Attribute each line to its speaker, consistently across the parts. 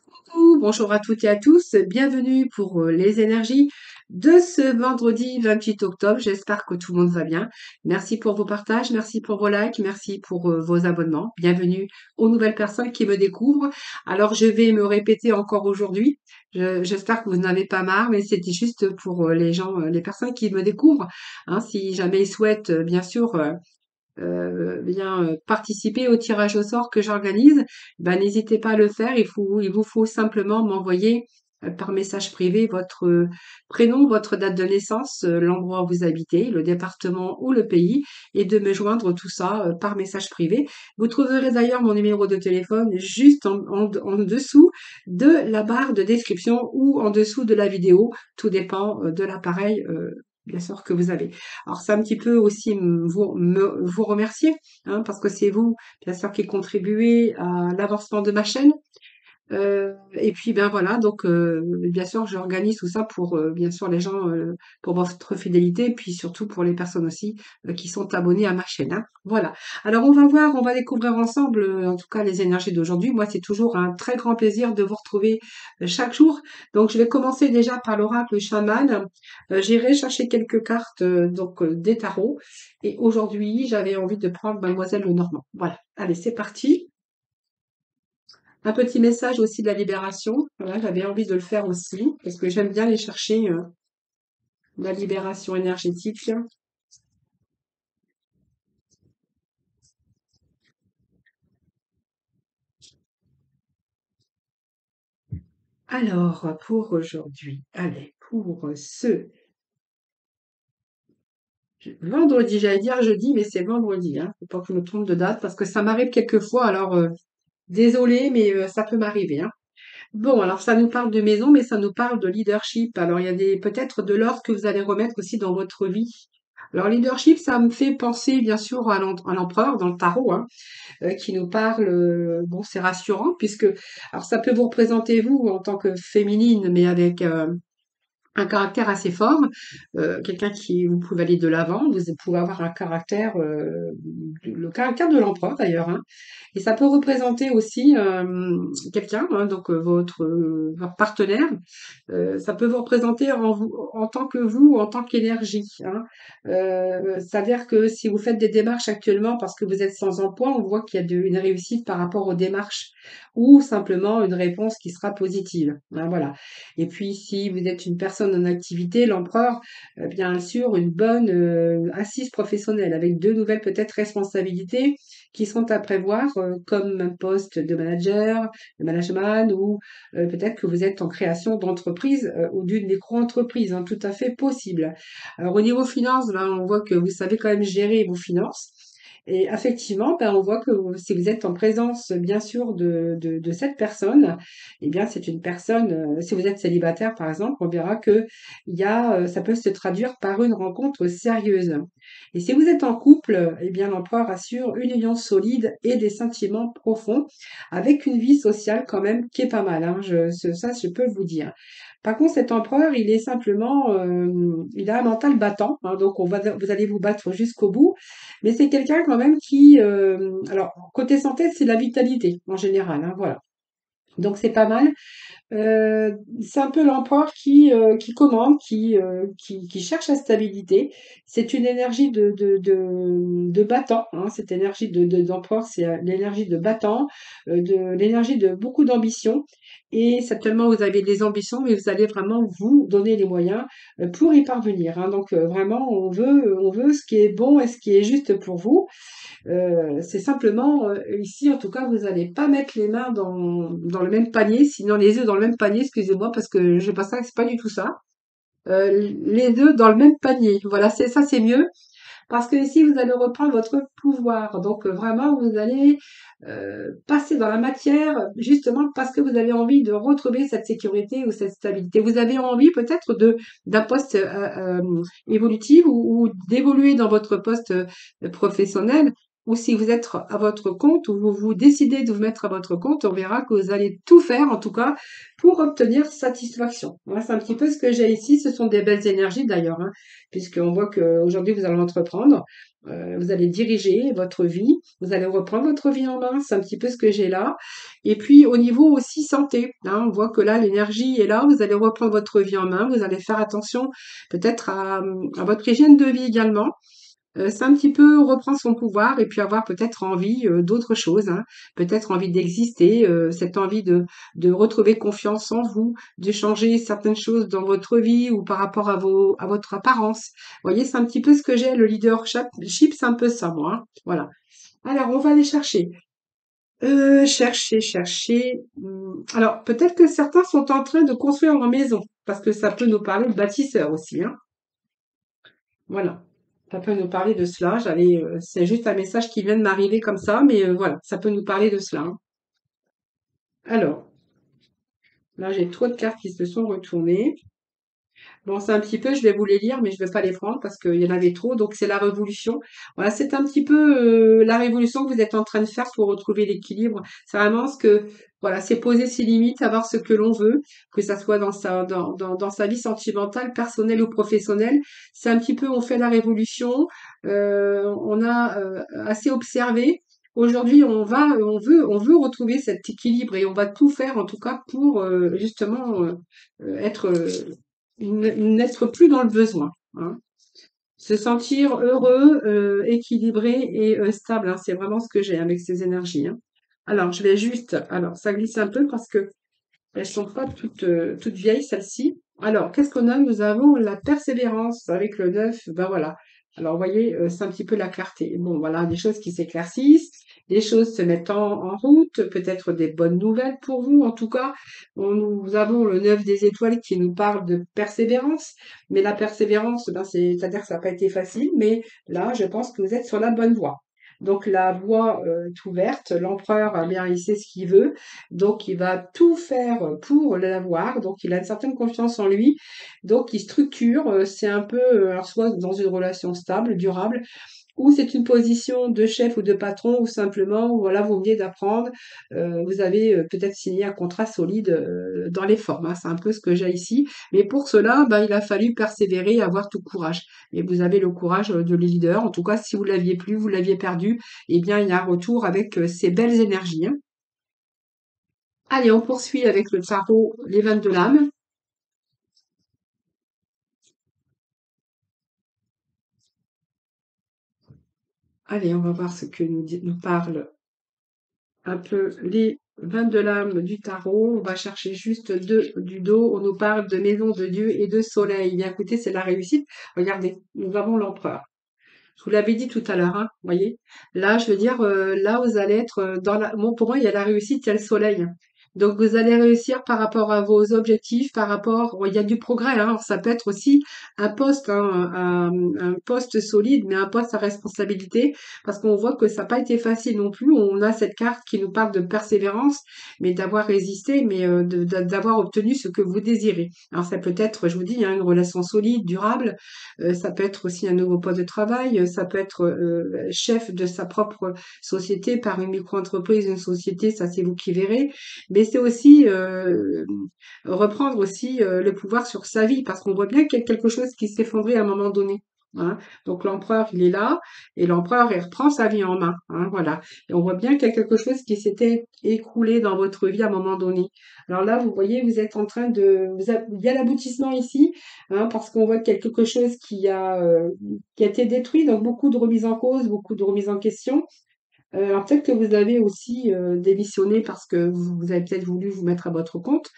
Speaker 1: Coucou, bonjour à toutes et à tous, bienvenue pour les énergies de ce vendredi 28 octobre. J'espère que tout le monde va bien. Merci pour vos partages, merci pour vos likes, merci pour vos abonnements. Bienvenue aux nouvelles personnes qui me découvrent. Alors je vais me répéter encore aujourd'hui. J'espère que vous n'en avez pas marre, mais c'était juste pour les gens, les personnes qui me découvrent. Hein, si jamais ils souhaitent, bien sûr, participer au tirage au sort que j'organise, ben, n'hésitez pas à le faire. Il vous faut simplement m'envoyer par message privé votre prénom, votre date de naissance, l'endroit où vous habitez, le département ou le pays, et de me joindre tout ça par message privé. Vous trouverez d'ailleurs mon numéro de téléphone juste en dessous de la barre de description ou en dessous de la vidéo. Tout dépend de l'appareil, bien sûr, que vous avez. Alors, c'est un petit peu aussi vous remercier, hein, parce que c'est vous, bien sûr, qui contribuez à l'avancement de ma chaîne. Et puis ben voilà, donc bien sûr, j'organise tout ça pour bien sûr les gens, pour votre fidélité, puis surtout pour les personnes aussi qui sont abonnées à ma chaîne. Hein. Voilà. Alors on va voir, on va découvrir ensemble, en tout cas les énergies d'aujourd'hui. Moi, c'est toujours un très grand plaisir de vous retrouver chaque jour. Donc je vais commencer déjà par l'oracle chaman. J'irai chercher quelques cartes des tarots. Et aujourd'hui, j'avais envie de prendre Mademoiselle Lenormand. Voilà. Allez, c'est parti. Un petit message aussi de la libération. Voilà, j'avais envie de le faire aussi, parce que j'aime bien aller chercher la libération énergétique. Alors, pour aujourd'hui, allez, pour ce vendredi, j'allais dire jeudi, mais c'est vendredi, hein. Faut pas que je me trompe de date, parce que ça m'arrive quelquefois, alors désolé, mais ça peut m'arriver, hein. Bon, alors ça nous parle de maison, mais ça nous parle de leadership. Alors, il y a peut-être de l'ordre que vous allez remettre aussi dans votre vie. Alors, leadership, ça me fait penser, bien sûr, à l'empereur dans le tarot, hein. Qui nous parle, bon, c'est rassurant puisque, alors ça peut vous représenter vous en tant que féminine, mais avec un caractère assez fort, quelqu'un qui vous pouvez aller de l'avant, vous pouvez avoir un caractère, le caractère de l'empereur d'ailleurs, hein. Et ça peut représenter aussi quelqu'un, hein, donc votre partenaire. Ça peut vous représenter en tant que vous, en tant qu'énergie. Hein. C'est-à-dire que si vous faites des démarches actuellement parce que vous êtes sans emploi, on voit qu'il y a une réussite par rapport aux démarches ou simplement une réponse qui sera positive. Hein, voilà. Et puis, si vous êtes une personne en activité, l'empereur, bien sûr, une bonne assise professionnelle avec de nouvelles peut-être responsabilités qui sont à prévoir, comme un poste de manager, de management, ou peut-être que vous êtes en création d'entreprise ou d'une micro-entreprise, hein, tout à fait possible. Alors, au niveau finance, ben, on voit que vous savez quand même gérer vos finances. Et effectivement, ben, on voit que si vous êtes en présence, bien sûr, de cette personne, eh bien, c'est une personne, si vous êtes célibataire, par exemple, on verra que ça peut se traduire par une rencontre sérieuse. Et si vous êtes en couple, eh bien, l'empereur assure une union solide et des sentiments profonds, avec une vie sociale quand même qui est pas mal, hein, ça, je peux vous dire. Par contre, cet empereur, il est simplement, il a un mental battant, hein, donc vous allez vous battre jusqu'au bout. Mais c'est quelqu'un quand même qui, alors côté santé, c'est la vitalité en général, hein, voilà. Donc c'est pas mal. C'est un peu l'empereur qui commande, qui cherche la stabilité. C'est une énergie de battant, hein, cette énergie d'empereur, c'est l'énergie de battant, de l'énergie de beaucoup d'ambition. Et certainement, vous avez des ambitions, mais vous allez vraiment vous donner les moyens pour y parvenir. Hein. Donc vraiment, on veut ce qui est bon et ce qui est juste pour vous. C'est simplement, ici, en tout cas, vous n'allez pas mettre les mains dans le même panier, sinon les œufs dans le même panier, excusez-moi, parce que je pas ça, c'est pas du tout ça. Les œufs dans le même panier. Voilà, c'est ça, c'est mieux. Parce que ici, vous allez reprendre votre pouvoir. Donc, vraiment, vous allez passer dans la matière, justement, parce que vous avez envie de retrouver cette sécurité ou cette stabilité. Vous avez envie peut-être d'un poste évolutif ou d'évoluer dans votre poste professionnel. ou si vous êtes à votre compte, ou vous décidez de vous mettre à votre compte, on verra que vous allez tout faire, en tout cas, pour obtenir satisfaction. Voilà, c'est un petit peu ce que j'ai ici. Ce sont des belles énergies d'ailleurs, hein, puisqu'on voit qu'aujourd'hui, vous allez entreprendre, vous allez diriger votre vie, vous allez reprendre votre vie en main. C'est un petit peu ce que j'ai là. Et puis, au niveau aussi santé, hein, on voit que là, l'énergie est là. Vous allez reprendre votre vie en main. Vous allez faire attention peut-être à votre hygiène de vie également. C'est un petit peu reprendre son pouvoir et puis avoir peut-être envie d'autre chose, hein. Peut-être envie d'exister, cette envie de retrouver confiance en vous, de changer certaines choses dans votre vie ou par rapport à votre apparence. Vous voyez, c'est un petit peu ce que j'ai, le leadership, c'est un peu ça, moi, hein. Voilà. Alors, on va aller chercher. Chercher. Alors, peut-être que certains sont en train de construire leur maison, parce que ça peut nous parler de bâtisseur aussi, hein. Voilà. Ça peut nous parler de cela. C'est juste un message qui vient de m'arriver comme ça, mais voilà, ça peut nous parler de cela, hein. Alors, là, j'ai trop de cartes qui se sont retournées. Bon, c'est un petit peu, je vais vous les lire, mais je vais pas les prendre parce qu'il y en avait trop. Donc, c'est la révolution. Voilà, c'est un petit peu la révolution que vous êtes en train de faire pour retrouver l'équilibre. C'est vraiment voilà, c'est poser ses limites, savoir ce que l'on veut, que ça soit dans sa vie sentimentale, personnelle ou professionnelle. C'est un petit peu, on fait la révolution. On a assez observé. Aujourd'hui, on veut retrouver cet équilibre et on va tout faire, en tout cas, pour justement être n'être plus dans le besoin, hein. Se sentir heureux, équilibré et stable, hein. C'est vraiment ce que j'ai avec ces énergies, hein. Alors, alors ça glisse un peu parce que elles sont pas toutes vieilles, celles-ci. Alors, qu'est-ce qu'on a? Nous avons la persévérance avec le 9. Ben voilà. Alors, vous voyez, c'est un petit peu la clarté. Bon, voilà, des choses qui s'éclaircissent, des choses se mettent en route, peut-être des bonnes nouvelles pour vous. En tout cas, nous avons le 9 des étoiles qui nous parle de persévérance. Mais la persévérance, ben, c'est-à-dire que ça n'a pas été facile, mais là, je pense que vous êtes sur la bonne voie. Donc, la voie est ouverte. L'empereur, eh bien, il sait ce qu'il veut. Donc, il va tout faire pour l'avoir. Donc, il a une certaine confiance en lui. Donc, il structure. C'est un peu, alors, soit dans une relation stable, durable, ou c'est une position de chef ou de patron, ou simplement, voilà, vous venez d'apprendre, vous avez peut-être signé un contrat solide dans les formes, hein. C'est un peu ce que j'ai ici. Mais pour cela, ben, il a fallu persévérer et avoir tout courage. Et vous avez le courage de leader. En tout cas, si vous l'aviez plus, vous l'aviez perdu, eh bien, il y a un retour avec ces belles énergies, hein. Allez, on poursuit avec le tarot, les 22 lames. Allez, on va voir ce que nous parlent un peu les 22 lames du tarot. On va chercher juste deux du dos. On nous parle de maison de Dieu et de soleil. Bien écoutez, c'est la réussite. Regardez, nous avons l'empereur. Je vous l'avais dit tout à l'heure, hein, voyez. Là, je veux dire, là, vous allez être bon, pour moi, il y a la réussite, il y a le soleil. Donc, vous allez réussir par rapport à vos objectifs, par rapport, bon, il y a du progrès, hein. Alors, ça peut être aussi un poste, hein, un poste solide, mais un poste à responsabilité, parce qu'on voit que ça n'a pas été facile non plus. On a cette carte qui nous parle de persévérance, mais d'avoir résisté, mais d'avoir obtenu ce que vous désirez. Alors, ça peut être, je vous dis, hein, une relation solide, durable. Ça peut être aussi un nouveau poste de travail, ça peut être chef de sa propre société par une micro-entreprise, une société, ça c'est vous qui verrez. Mais c'est aussi reprendre aussi le pouvoir sur sa vie, parce qu'on voit bien qu'il y a quelque chose qui s'effondrait à un moment donné, hein. Donc l'empereur, il est là, et l'empereur, il reprend sa vie en main, hein, voilà. Et on voit bien qu'il y a quelque chose qui s'était écroulé dans votre vie à un moment donné. Alors là, vous voyez, vous êtes en train il y a l'aboutissement ici, hein, parce qu'on voit qu'il y a quelque chose qui a été détruit, donc beaucoup de remises en cause, beaucoup de remises en question. Alors peut-être que vous avez aussi démissionné parce que vous avez peut-être voulu vous mettre à votre compte,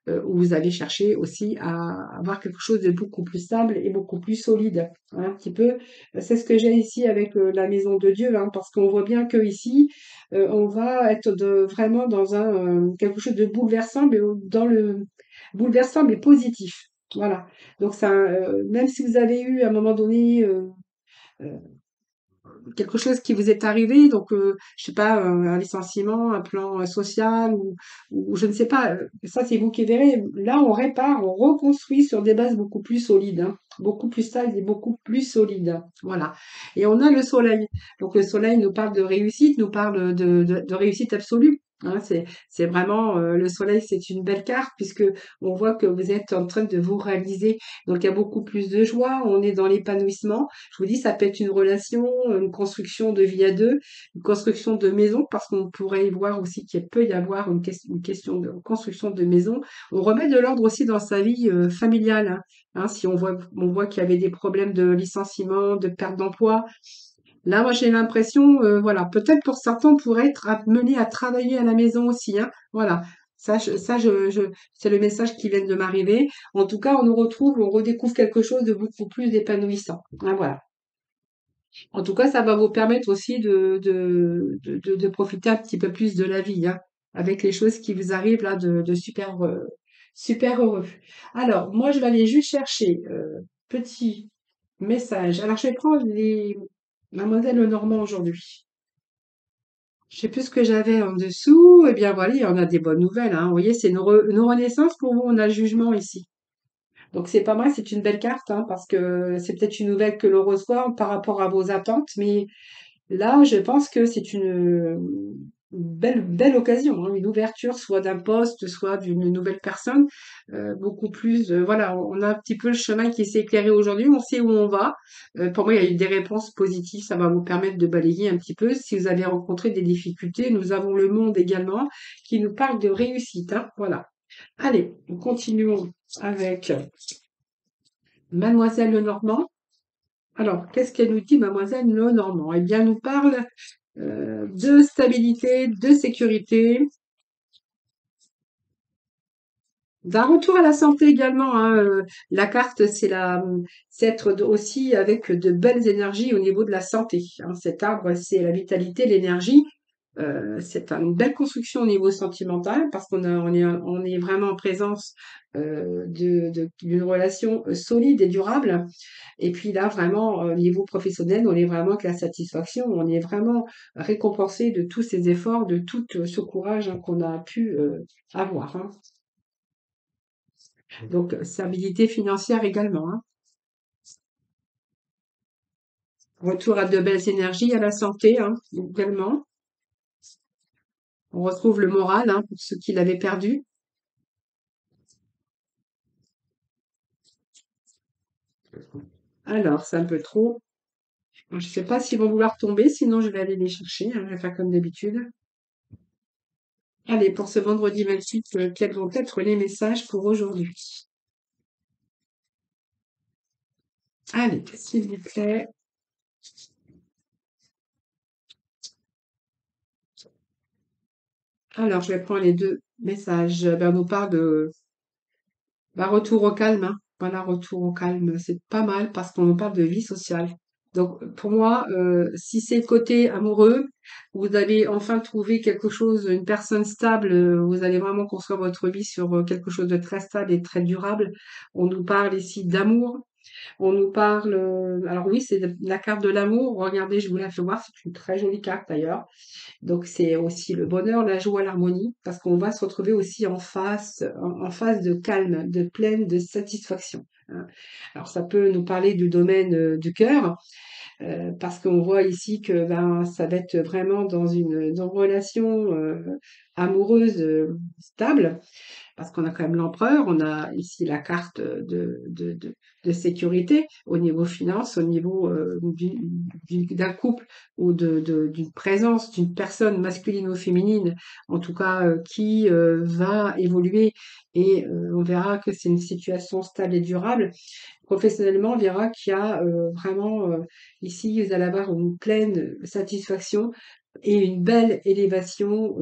Speaker 1: ou vous avez cherché aussi à avoir quelque chose de beaucoup plus stable et beaucoup plus solide, hein, un petit peu. C'est ce que j'ai ici avec la maison de Dieu, hein, parce qu'on voit bien que ici, on va être vraiment dans quelque chose de bouleversant, mais dans le bouleversant mais positif. Voilà. Donc ça, même si vous avez eu à un moment donné quelque chose qui vous est arrivé, donc je sais pas, un licenciement, un plan social ou je ne sais pas. Ça, c'est vous qui verrez. Là, on répare, on reconstruit sur des bases beaucoup plus solides, hein, beaucoup plus stables et beaucoup plus solides. Voilà. Et on a le soleil. Donc le soleil nous parle de réussite, nous parle de réussite absolue. Hein, c'est vraiment le soleil, c'est une belle carte puisque on voit que vous êtes en train de vous réaliser. Donc il y a beaucoup plus de joie, on est dans l'épanouissement. Je vous dis, ça peut être une relation, une construction de vie à deux, une construction de maison, parce qu'on pourrait y voir aussi qu'il peut y avoir une question de construction de maison. On remet de l'ordre aussi dans sa vie familiale. Hein. Hein, si on voit qu'il y avait des problèmes de licenciement, de perte d'emploi. Là, moi, j'ai l'impression, voilà, peut-être pour certains, on pourrait être amené à travailler à la maison aussi. Hein. Voilà. C'est le message qui vient de m'arriver. En tout cas, on nous retrouve, on redécouvre quelque chose de beaucoup plus épanouissant. Hein, voilà. En tout cas, ça va vous permettre aussi de profiter un petit peu plus de la vie, hein, avec les choses qui vous arrivent là de super, super heureux. Alors, moi, je vais aller juste chercher petit message. Alors, je vais prendre les Mademoiselle Lenormand aujourd'hui. Je sais plus ce que j'avais en dessous. Eh bien, voilà, il y en a des bonnes nouvelles, hein. Vous voyez, c'est nos renaissances pour vous. On a le jugement ici. Donc c'est pas mal, c'est une belle carte, hein, parce que c'est peut-être une nouvelle que l'on reçoit par rapport à vos attentes, mais là, je pense que c'est une belle occasion, hein, une ouverture, soit d'un poste, soit d'une nouvelle personne, beaucoup plus. Voilà, on a un petit peu le chemin qui s'est éclairé aujourd'hui, on sait où on va. Pour moi, il y a eu des réponses positives, ça va vous permettre de balayer un petit peu. Si vous avez rencontré des difficultés, nous avons le monde également qui nous parle de réussite, hein, voilà. Allez, nous continuons avec Mademoiselle Lenormand. Alors, qu'est-ce qu'elle nous dit, Mademoiselle Lenormand? Eh bien, elle nous parle de stabilité, de sécurité, d'un retour à la santé également. Hein, la carte, c'est être aussi avec de belles énergies au niveau de la santé. Hein. Cet arbre, c'est la vitalité, l'énergie. C'est une belle construction au niveau sentimental parce on est vraiment en présence d'une relation solide et durable. Et puis là, vraiment, au niveau professionnel, on est vraiment avec la satisfaction, on est vraiment récompensé de tous ces efforts, de tout ce courage hein, qu'on a pu avoir. Hein. Donc, stabilité financière également. Hein. Retour à de belles énergies, à la santé hein, également. On retrouve le moral hein, pour ceux qui l'avaient perdu. Alors, c'est un peu trop. Je ne sais pas s'ils vont vouloir tomber, sinon je vais aller les chercher. Hein, je vais faire comme d'habitude. Allez, pour ce vendredi 28, quels vont être les messages pour aujourd'hui? Allez, s'il vous plaît. Alors, je vais prendre les deux messages. Ben, on nous parle de retour au calme. Hein. Voilà, retour au calme. C'est pas mal parce qu'on nous parle de vie sociale. Donc, pour moi, si c'est le côté amoureux, vous allez enfin trouver quelque chose, une personne stable, vous allez vraiment construire votre vie sur quelque chose de très stable et très durable. On nous parle ici d'amour. On nous parle, alors oui, c'est la carte de l'amour. Regardez, je vous la fais voir. C'est une très jolie carte d'ailleurs. Donc c'est aussi le bonheur, la joie, l'harmonie, parce qu'on va se retrouver aussi en phase de calme, de pleine de satisfaction. Hein. Alors ça peut nous parler du domaine du cœur, parce qu'on voit ici que ben ça va être vraiment dans une relation amoureuse stable parce qu'on a quand même l'empereur, on a ici la carte de sécurité au niveau finance, au niveau d'un couple ou d'une présence d'une personne masculine ou féminine, en tout cas qui va évoluer et on verra que c'est une situation stable et durable. Professionnellement, on verra qu'il y a vraiment ici, vous allez avoir une pleine satisfaction et une belle élévation,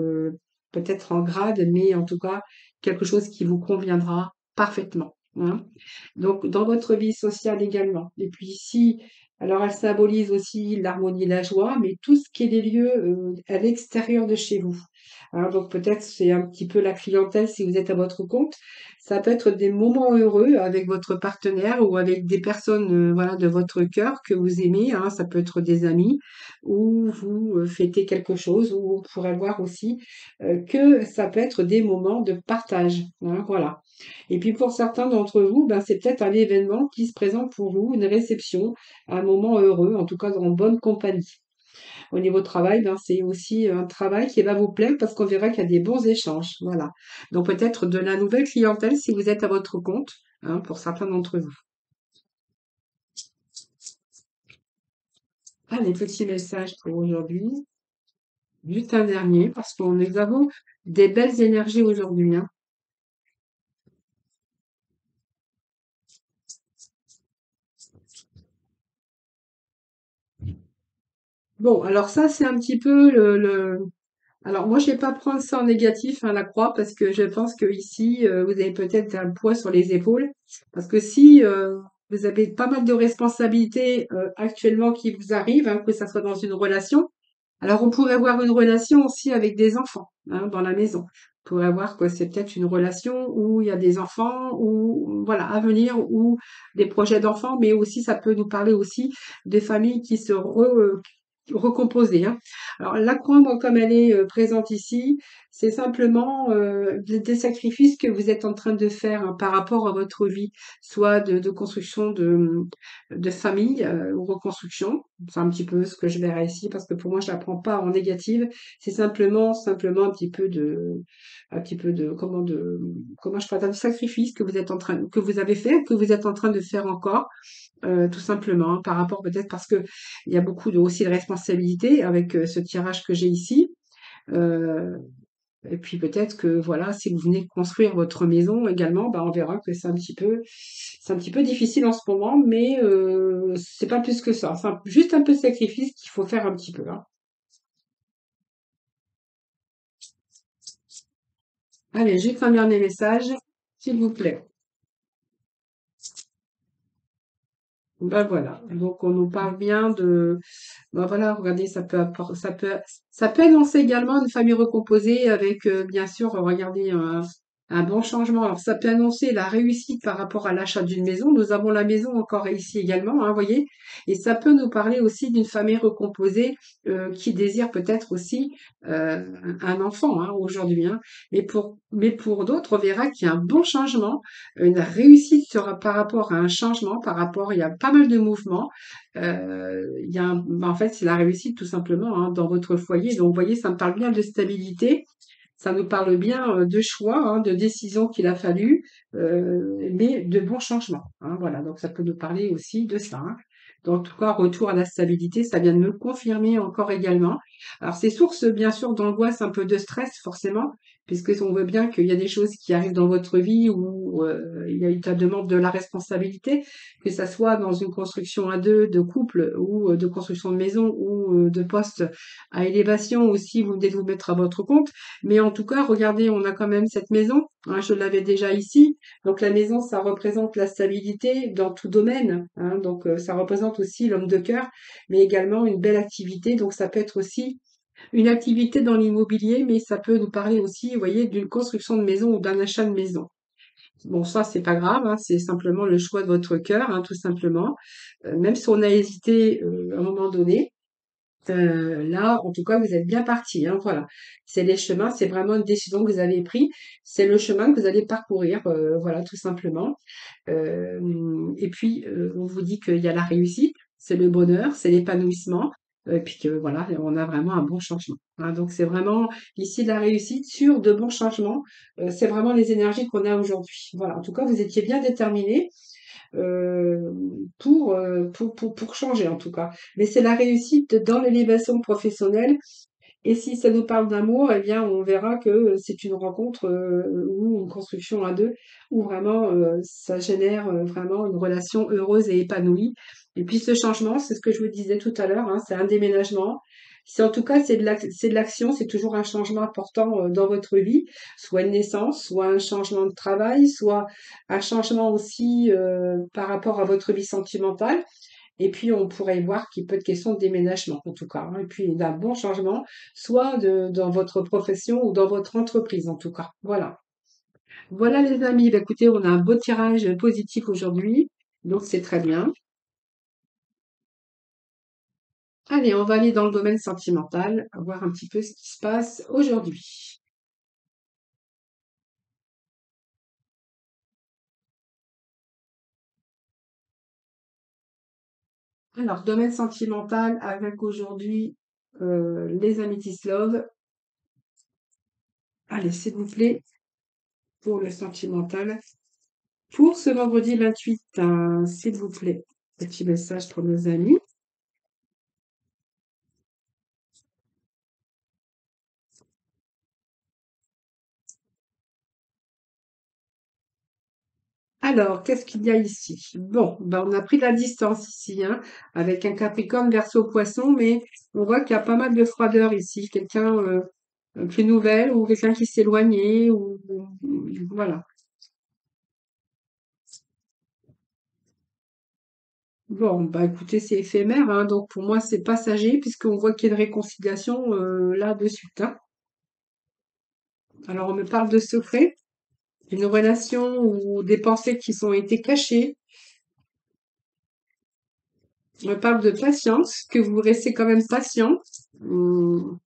Speaker 1: peut-être en grade, mais en tout cas quelque chose qui vous conviendra parfaitement. Hein. Donc, dans votre vie sociale également. Et puis ici, alors elle symbolise aussi l'harmonie et la joie, mais tout ce qui est des lieux à l'extérieur de chez vous. hein. Donc peut-être c'est un petit peu la clientèle si vous êtes à votre compte. Ça peut être des moments heureux avec votre partenaire ou avec des personnes, voilà, de votre cœur que vous aimez, hein. Ça peut être des amis ou vous fêtez quelque chose ou on pourrait voir aussi que ça peut être des moments de partage, hein, voilà. Et puis pour certains d'entre vous, ben, c'est peut-être un événement qui se présente pour vous, une réception, un moment heureux, en tout cas en bonne compagnie. Au niveau travail, ben, c'est aussi un travail qui va vous plaire parce qu'on verra qu'il y a des bons échanges. Voilà. Donc peut-être de la nouvelle clientèle si vous êtes à votre compte, hein, pour certains d'entre vous. Ah, les petits messages pour aujourd'hui. Juste un dernier parce que nous avons des belles énergies aujourd'hui, hein. Bon, alors ça, c'est un petit peu alors moi, je vais pas prendre ça en négatif, hein, la croix, parce que je pense que ici, vous avez peut-être un poids sur les épaules, parce que si vous avez pas mal de responsabilités actuellement qui vous arrivent, hein, que ça soit dans une relation, alors on pourrait avoir une relation aussi avec des enfants, hein, dans la maison. On pourrait voir que c'est peut-être une relation où il y a des enfants, ou voilà, à venir, ou des projets d'enfants, mais aussi ça peut nous parler aussi des familles qui se recomposer, hein. Alors la croix, moi, comme elle est présente ici, c'est simplement des sacrifices que vous êtes en train de faire, hein, par rapport à votre vie, soit de construction de famille ou reconstruction. C'est un petit peu ce que je verrai ici, parce que pour moi, je la prends pas en négative. C'est simplement un petit peu comment je parle, un sacrifice que vous êtes en train, que vous avez fait, que vous êtes en train de faire encore, tout simplement, hein, par rapport peut-être parce que il y a beaucoup aussi de responsabilités avec ce tirage que j'ai ici. Euh, et puis peut-être que voilà, si vous venez construire votre maison également, bah, on verra que c'est un petit peu difficile en ce moment, mais c'est pas plus que ça. C'est juste un peu de sacrifice qu'il faut faire un petit peu, hein. Allez, juste un dernier message, s'il vous plaît. Ben voilà. Donc on nous parle bien de, ben voilà, regardez, ça peut annoncer également une famille recomposée avec, bien sûr, regardez, un bon changement. Alors ça peut annoncer la réussite par rapport à l'achat d'une maison. Nous avons la maison encore ici également, hein, voyez. Et ça peut nous parler aussi d'une famille recomposée qui désire peut-être aussi un enfant, hein, aujourd'hui, hein. Mais pour d'autres, on verra qu'il y a un bon changement, une réussite sera par rapport à un changement, par rapport, il y a pas mal de mouvements. Il y a en fait, c'est la réussite tout simplement, hein, dans votre foyer. Donc, vous voyez, ça me parle bien de stabilité. Ça nous parle bien de choix, hein, de décisions qu'il a fallu, mais de bons changements, hein, voilà, donc ça peut nous parler aussi de ça, hein. Donc, en tout cas, retour à la stabilité, ça vient de me le confirmer encore également. Alors, c'est source, bien sûr, d'angoisse, un peu de stress, forcément, puisque on veut bien qu'il y a des choses qui arrivent dans votre vie où il y a une ta demande de la responsabilité, que ça soit dans une construction à deux, de couple, ou de construction de maison, ou de poste à élévation aussi, vous venez de vous mettre à votre compte. Mais en tout cas, regardez, on a quand même cette maison, hein, je l'avais déjà ici. Donc la maison, ça représente la stabilité dans tout domaine, hein. Donc ça représente aussi l'homme de cœur, mais également une belle activité. Donc ça peut être aussi une activité dans l'immobilier, mais ça peut nous parler aussi, vous voyez, d'une construction de maison ou d'un achat de maison. Bon, ça, c'est pas grave, hein, c'est simplement le choix de votre cœur, hein, tout simplement. Même si on a hésité à un moment donné, là, en tout cas, vous êtes bien parti, hein, voilà. C'est les chemins, c'est vraiment une décision que vous avez prise. C'est le chemin que vous allez parcourir, voilà, tout simplement. Et puis, on vous dit qu'il y a la réussite, c'est le bonheur, c'est l'épanouissement, et puis que voilà, on a vraiment un bon changement, hein. Donc c'est vraiment ici de la réussite sur de bons changements. C'est vraiment les énergies qu'on a aujourd'hui. Voilà, en tout cas, vous étiez bien déterminés pour changer en tout cas. Mais c'est la réussite dans l'élévation professionnelle. Et si ça nous parle d'amour, eh bien, on verra que c'est une rencontre ou une construction à deux où vraiment ça génère vraiment une relation heureuse et épanouie. Et puis ce changement, c'est ce que je vous disais tout à l'heure, hein, c'est un déménagement. C'est en tout cas c'est de l'action, c'est toujours un changement important dans votre vie, soit une naissance, soit un changement de travail, soit un changement aussi par rapport à votre vie sentimentale. Et puis, on pourrait voir qu'il peut être question de déménagement, en tout cas, hein, et puis d'un bon changement, soit dans votre profession ou dans votre entreprise, en tout cas. Voilà. Voilà, les amis. Bah, écoutez, on a un beau tirage positif aujourd'hui, donc c'est très bien. Allez, on va aller dans le domaine sentimental, voir un petit peu ce qui se passe aujourd'hui. Alors, domaine sentimental avec aujourd'hui les Amethyst Love. Allez, s'il vous plaît, pour le sentimental. Pour ce vendredi 28, s'il vous plaît, petit message pour nos amis. Alors, qu'est-ce qu'il y a ici? Bon, ben, on a pris de la distance ici, hein, avec un Capricorne Verseau Poisson, mais on voit qu'il y a pas mal de froideur ici. Quelqu'un plus nouvelle ou quelqu'un qui s'est éloigné voilà. Bon, bah écoutez, c'est éphémère, hein, donc pour moi c'est passager puisqu'on voit qu'il y a une réconciliation là de suite, hein. Alors on me parle de secret, d'une relation ou des pensées qui sont été cachées. On me parle de patience, que vous restez quand même patient, hum,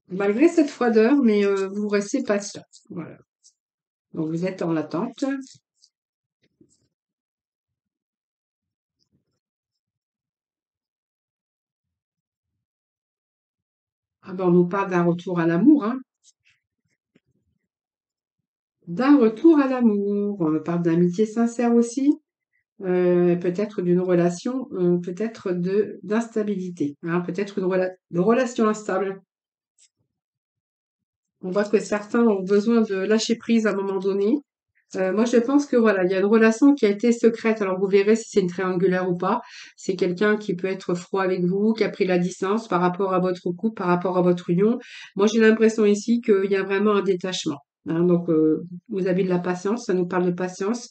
Speaker 1: malgré cette froideur, mais vous restez patient. Voilà. Donc vous êtes en attente. Ah ben, on nous parle d'un retour à l'amour, hein. D'un retour à l'amour. On me parle d'amitié sincère aussi. Peut-être d'une relation, peut-être d'instabilité, hein, peut-être de relation instable. On voit que certains ont besoin de lâcher prise à un moment donné. Moi, je pense que voilà, il y a une relation qui a été secrète. Alors, vous verrez si c'est une triangulaire ou pas. C'est quelqu'un qui peut être froid avec vous, qui a pris la distance par rapport à votre couple, par rapport à votre union. Moi, j'ai l'impression ici qu'il y a vraiment un détachement, hein. Donc, vous avez de la patience. Ça nous parle de patience.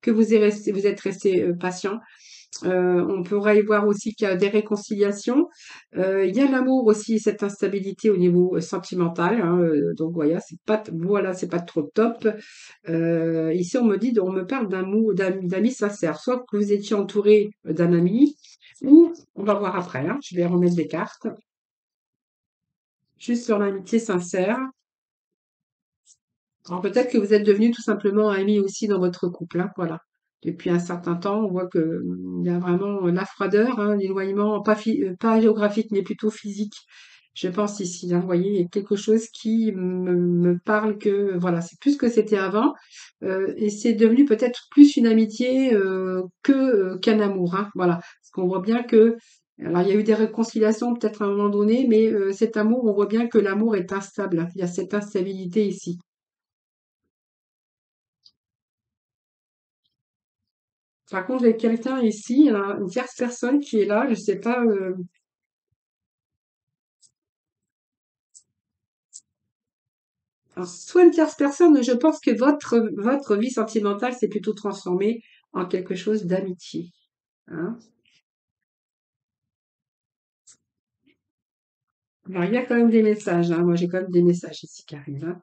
Speaker 1: Que vous êtes resté patient. On pourra y voir aussi qu'il y a des réconciliations. Il y a l'amour aussi, cette instabilité au niveau sentimental, hein, donc voilà, c'est pas trop top. Ici, on me parle d'amis sincères, soit que vous étiez entouré d'un ami, ou on va voir après, hein, je vais remettre des cartes, juste sur l'amitié sincère. Alors peut-être que vous êtes devenus tout simplement amis aussi dans votre couple, hein, voilà. Depuis un certain temps, on voit que il y a vraiment la froideur, hein, l'éloignement, pas géographique, mais plutôt physique. Je pense ici, hein, vous voyez, il y a quelque chose qui me parle que, voilà, c'est plus ce que c'était avant, et c'est devenu peut-être plus une amitié qu'un amour, hein, voilà. Parce qu'on voit bien que, alors il y a eu des réconciliations peut-être à un moment donné, mais cet amour, on voit bien que l'amour est instable, hein. Il y a cette instabilité ici. Par contre, j'ai quelqu'un ici, une tierce personne qui est là, je sais pas, alors, soit une tierce personne, mais je pense que votre vie sentimentale s'est plutôt transformée en quelque chose d'amitié, hein. Alors, il y a quand même des messages, hein. Moi, j'ai quand même des messages ici qui arrivent, hein.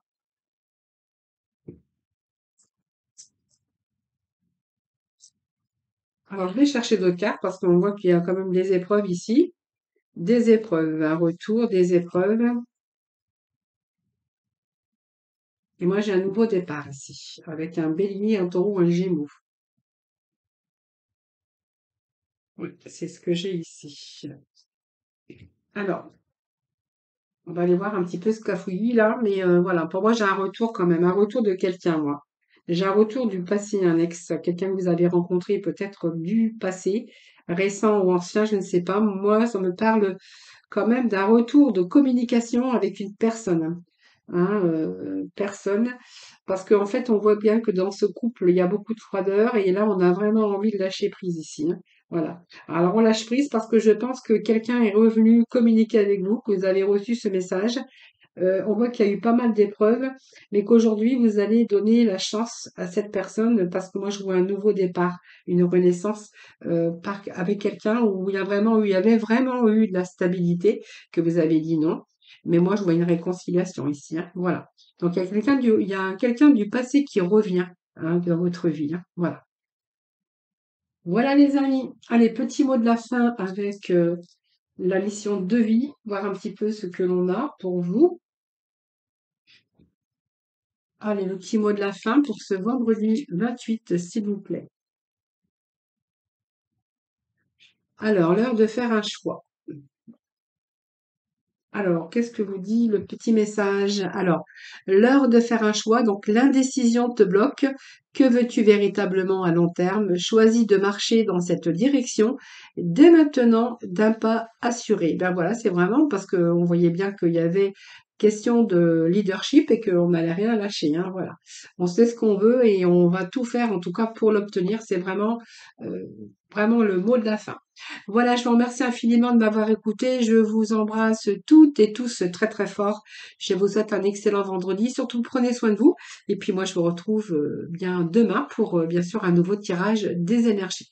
Speaker 1: Alors, je vais chercher d'autres cartes parce qu'on voit qu'il y a quand même des épreuves ici. Des épreuves, un retour, des épreuves. Et moi, j'ai un nouveau départ ici, avec un bélier, un taureau, un gémeaux. Oui, c'est ce que j'ai ici. Alors, on va aller voir un petit peu ce cafouillis là, mais voilà, pour moi j'ai un retour quand même, un retour de quelqu'un, moi. J'ai un retour du passé, un ex, quelqu'un que vous avez rencontré peut-être du passé, récent ou ancien, je ne sais pas. Moi, ça me parle quand même d'un retour de communication avec une personne, hein, personne, parce qu'en fait, on voit bien que dans ce couple, il y a beaucoup de froideur et là, on a vraiment envie de lâcher prise ici, hein. Voilà. Alors, on lâche prise parce que je pense que quelqu'un est revenu communiquer avec vous, que vous avez reçu ce message. On voit qu'il y a eu pas mal d'épreuves, mais qu'aujourd'hui, vous allez donner la chance à cette personne parce que moi, je vois un nouveau départ, une renaissance avec quelqu'un où il y avait vraiment eu de la stabilité, que vous avez dit non. Mais moi, je vois une réconciliation ici, hein, voilà. Donc, il y a quelqu'un du passé qui revient hein, dans votre vie, hein, voilà. Voilà les amis. Allez, petit mot de la fin avec la mission de vie, voir un petit peu ce que l'on a pour vous. Allez, le petit mot de la fin pour ce vendredi 28, s'il vous plaît. Alors, l'heure de faire un choix. Alors, qu'est-ce que vous dit le petit message? Alors, l'heure de faire un choix, donc l'indécision te bloque. Que veux-tu véritablement à long terme? Choisis de marcher dans cette direction dès maintenant d'un pas assuré. Ben voilà, c'est vraiment parce qu'on voyait bien qu'il y avait question de leadership et qu'on n'allait rien lâcher, hein, voilà. On sait ce qu'on veut et on va tout faire en tout cas pour l'obtenir. C'est euh, vraiment le mot de la fin. Voilà, je vous remercie infiniment de m'avoir écouté. Je vous embrasse toutes et tous très très fort. Je vous souhaite un excellent vendredi. Surtout, prenez soin de vous. Et puis moi, je vous retrouve bien demain pour bien sûr un nouveau tirage des énergies.